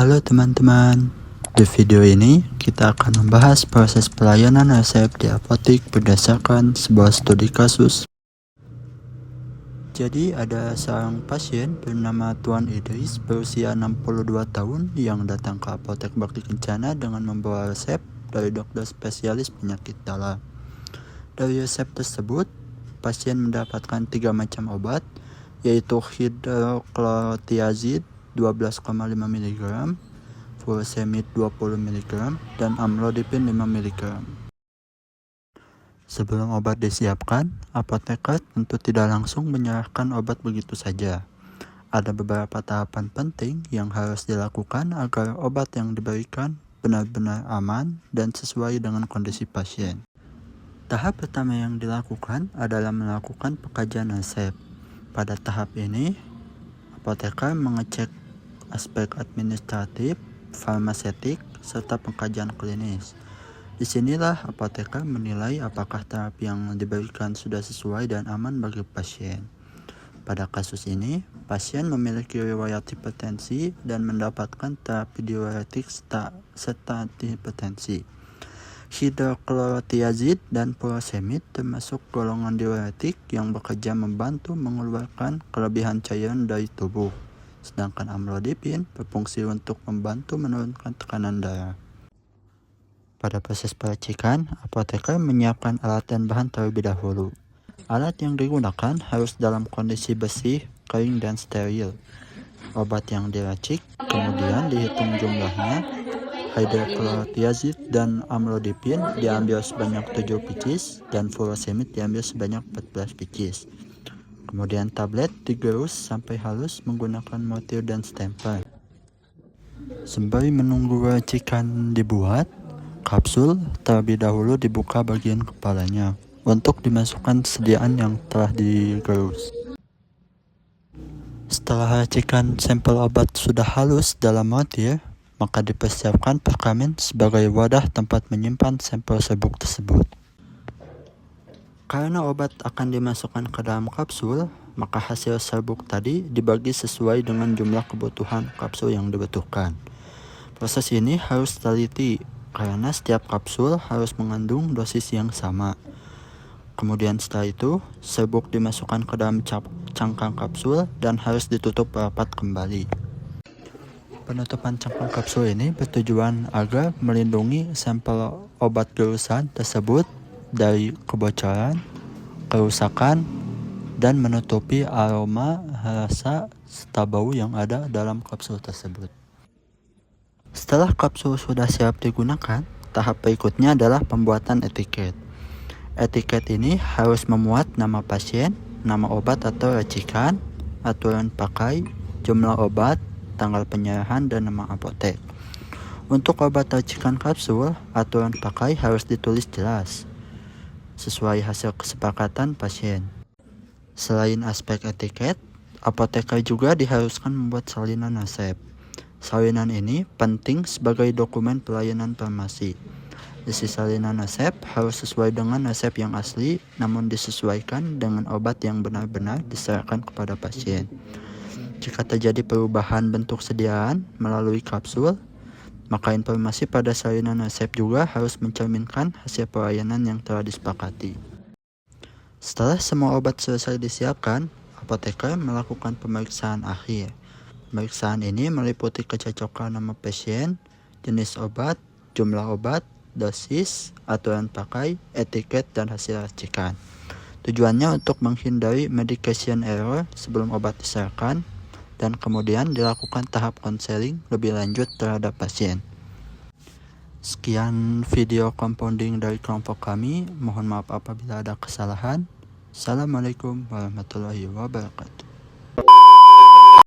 Halo teman-teman, di video ini kita akan membahas proses pelayanan resep di apotik berdasarkan sebuah studi kasus. Jadi ada seorang pasien bernama Tuan Idris berusia 62 tahun yang datang ke apotek Bakti Kencana dengan membawa resep dari dokter spesialis penyakit dalam. Dari resep tersebut, pasien mendapatkan 3 macam obat, yaitu hidroklotiazid 12,5 mg, furosemid 20 mg, dan amlodipin 5 mg. Sebelum obat disiapkan, apoteker tentu tidak langsung menyerahkan obat begitu saja. Ada beberapa tahapan penting yang harus dilakukan agar obat yang diberikan benar-benar aman dan sesuai dengan kondisi pasien. Tahap pertama yang dilakukan adalah melakukan pengkajian resep. Pada tahap ini, apoteker mengecek aspek administratif, farmasetik, serta pengkajian klinis. Disinilah apoteker menilai apakah terapi yang diberikan sudah sesuai dan aman bagi pasien. Pada kasus ini, pasien memiliki riwayat hipertensi dan mendapatkan terapi diuretik serta antihipertensi. Hidroklotiazid dan furosemid termasuk golongan diuretik yang bekerja membantu mengeluarkan kelebihan cairan dari tubuh. Sedangkan amlodipin berfungsi untuk membantu menurunkan tekanan darah. Pada proses peracikan, apoteker menyiapkan alat dan bahan terlebih dahulu. Alat yang digunakan harus dalam kondisi bersih, kering, dan steril. Obat yang diracik kemudian dihitung jumlahnya. Hidroklotiazid dan amlodipin diambil sebanyak 7 pcs dan furosemid diambil sebanyak 14 pcs. Kemudian tablet digerus sampai halus menggunakan mortir dan stempel. Sembari menunggu racikan dibuat, kapsul terlebih dahulu dibuka bagian kepalanya untuk dimasukkan sediaan yang telah digerus. Setelah racikan sampel obat sudah halus dalam mortir, maka dipersiapkan perkamen sebagai wadah tempat menyimpan sampel serbuk tersebut. Karena obat akan dimasukkan ke dalam kapsul, maka hasil serbuk tadi dibagi sesuai dengan jumlah kebutuhan kapsul yang dibutuhkan. Proses ini harus teliti karena setiap kapsul harus mengandung dosis yang sama. Kemudian setelah itu, serbuk dimasukkan ke dalam cangkang kapsul dan harus ditutup rapat kembali. Penutupan cangkang kapsul ini bertujuan agar melindungi sampel obat gerusan tersebut dari kebocoran, kerusakan, dan menutupi aroma, rasa, serta bau yang ada dalam kapsul tersebut. Setelah kapsul sudah siap digunakan, tahap berikutnya adalah pembuatan etiket. Etiket ini harus memuat nama pasien, nama obat atau racikan, aturan pakai, jumlah obat, tanggal penyerahan, dan nama apotek. Untuk obat racikan kapsul, aturan pakai harus ditulis jelas, sesuai hasil kesepakatan pasien. Selain aspek etiket, apoteker juga diharuskan membuat salinan resep. Salinan ini penting sebagai dokumen pelayanan farmasi. Isi salinan resep harus sesuai dengan resep yang asli, namun disesuaikan dengan obat yang benar-benar diserahkan kepada pasien. Jika terjadi perubahan bentuk sediaan melalui kapsul, maka informasi pada salinan resep juga harus mencerminkan hasil pelayanan yang telah disepakati. Setelah semua obat selesai disiapkan, apoteker melakukan pemeriksaan akhir. Pemeriksaan ini meliputi kecocokan nama pasien, jenis obat, jumlah obat, dosis, aturan pakai, etiket, dan hasil racikan. Tujuannya untuk menghindari medication error sebelum obat diserahkan, dan kemudian dilakukan tahap konseling lebih lanjut terhadap pasien. Sekian video compounding dari kelompok kami. Mohon maaf apabila ada kesalahan. Assalamualaikum warahmatullahi wabarakatuh.